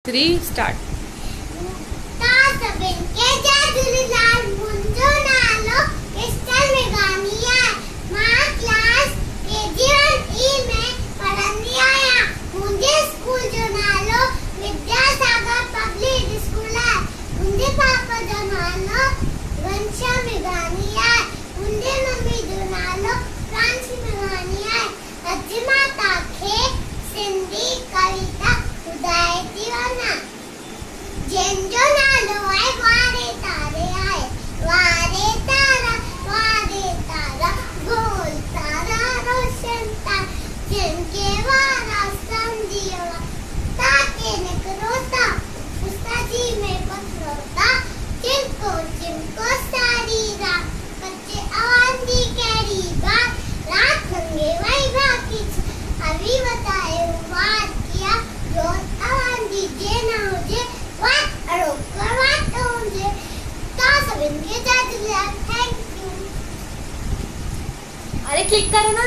3 start. जेंजो नालो आए वारे तारे आए वारे तारा गोल तारा रोशन तारा जिनके वारा समझियो ताके ने करोता उस्ता जी में पत्रोता चिमको सारी रात बच्चे आवाज़ी कैरी बात रात होंगे वही बाकी अभी बताए बात किया रोज आवाज़ी जे ना हो जे थैंक यू। अरे क्लिक करो ना।